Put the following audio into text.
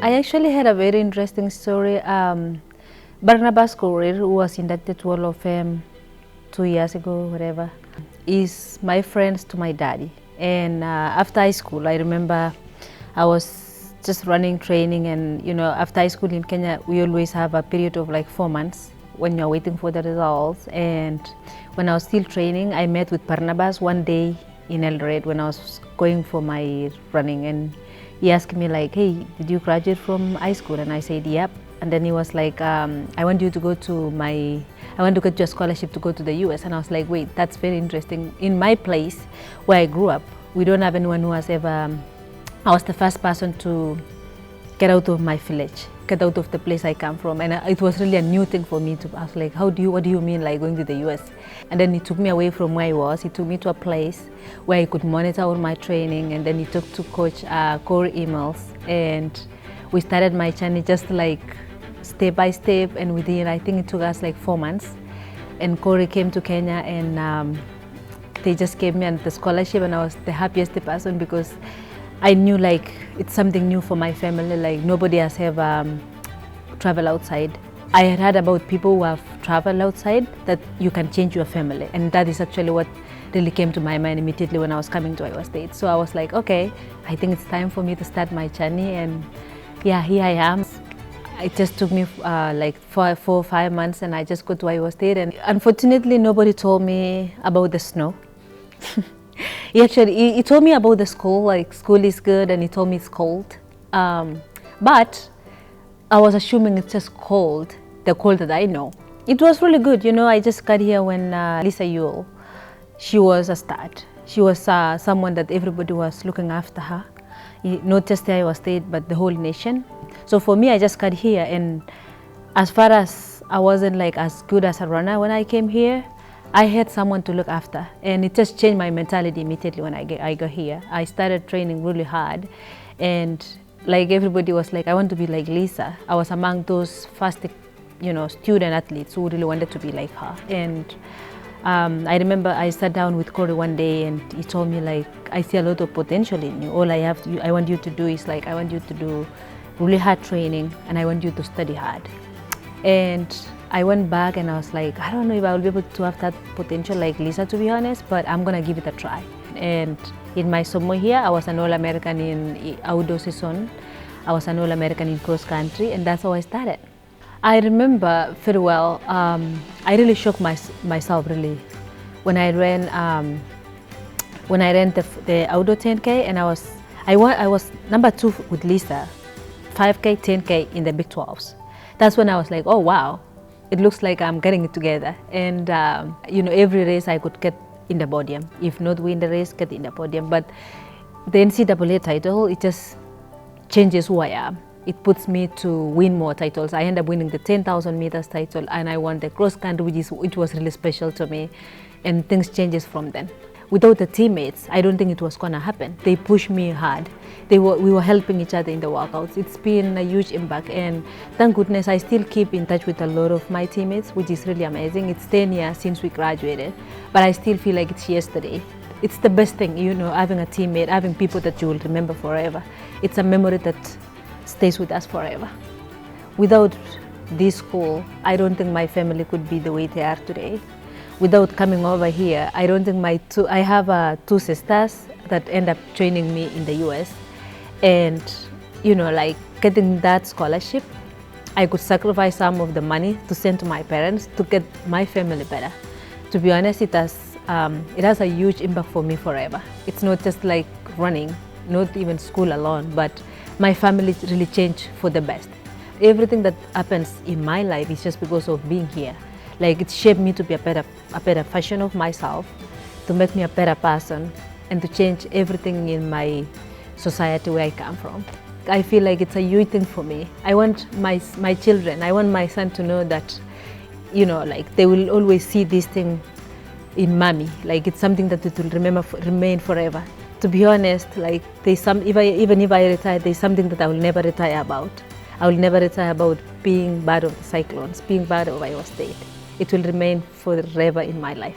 I actually had a very interesting story. Barnabas Korir, who was inducted to Hall of Fame 2 years ago, whatever, is my friend to my daddy. And after high school, I remember I was just running training, and after high school in Kenya, we always have a period of like 4 months when you're waiting for the results. And when I was still training, I met with Barnabas one day in Eldoret when I was going for my running, and he asked me like, hey, did you graduate from high school? And I said, yep. And then he was like, I want to get you a scholarship to go to the US. And I was like, wait, that's very interesting. In my place where I grew up, we don't have anyone who has ever, I was the first person to get out of my village, get out of the place I come from. And it was really a new thing for me to ask, like, what do you mean like going to the US? And then he took me away from where I was. He took me to a place where he could monitor all my training. And then he took to coach core emails. And we started my journey just like step by step. And within, I think it took us like 4 months. And Corey came to Kenya, and they just gave me the scholarship, and I was the happiest person because I knew like it's something new for my family. Like nobody has ever traveled outside. I had heard about people who have traveled outside, that you can change your family, and that is actually what really came to my mind immediately when I was coming to Iowa State. So I was like, okay, I think it's time for me to start my journey, and yeah, here I am. It just took me like 4 or 5 months, and I just got to Iowa State, and unfortunately nobody told me about the snow. He told me about the school, like school is good, and he told me it's cold. But I was assuming it's just cold, the cold that I know. It was really good, I just got here when Lisa Yule, she was a start. She was someone that everybody was looking after her, not just the Iowa State, but the whole nation. So for me, I just got here, and as far as I wasn't like as good as a runner when I came here, I had someone to look after, and it just changed my mentality immediately when I got here. I started training really hard, and like everybody was like, I want to be like Lisa. I was among those first, student athletes who really wanted to be like her. And I remember I sat down with Corey one day, and he told me like, I see a lot of potential in you. All I want you to do is like, I want you to do really hard training, and I want you to study hard. And I went back and I was like, I don't know if I will be able to have that potential like Lisa, to be honest, but I'm gonna give it a try. And in my sophomore year, I was an All-American in outdoor season. I was an All-American in cross country, and that's how I started. I remember very well, I really shocked myself really when I ran the outdoor 10K, and I was number 2 with Lisa, 5K, 10K in the Big 12s. That's when I was like, oh wow, it looks like I'm getting it together. And every race I could get in the podium. If not win the race, get in the podium. But the NCAA title, it just changes who I am. It puts me to win more titles. I ended up winning the 10,000 meters title, and I won the cross country, which was really special to me. And things changes from then. Without the teammates, I don't think it was gonna happen. They pushed me hard. We were helping each other in the workouts. It's been a huge impact, and thank goodness I still keep in touch with a lot of my teammates, which is really amazing. It's 10 years since we graduated, but I still feel like it's yesterday. It's the best thing, having a teammate, having people that you will remember forever. It's a memory that stays with us forever. Without this school, I don't think my family could be the way they are today. Without coming over here, I don't think I have 2 sisters that end up training me in the US. And, like getting that scholarship, I could sacrifice some of the money to send to my parents to get my family better. To be honest, it has a huge impact for me forever. It's not just like running, not even school alone, but my family really changed for the best. Everything that happens in my life is just because of being here. Like it shaped me to be a better version of myself, to make me a better person, and to change everything in my society where I come from. I feel like it's a huge thing for me. I want my children, I want my son to know that, like they will always see this thing in mommy. Like it's something that it will remain forever. To be honest, like even if I retire, there's something that I will never retire about. I will never retire about being part of the Cyclones, being part of Iowa State. It will remain forever in my life.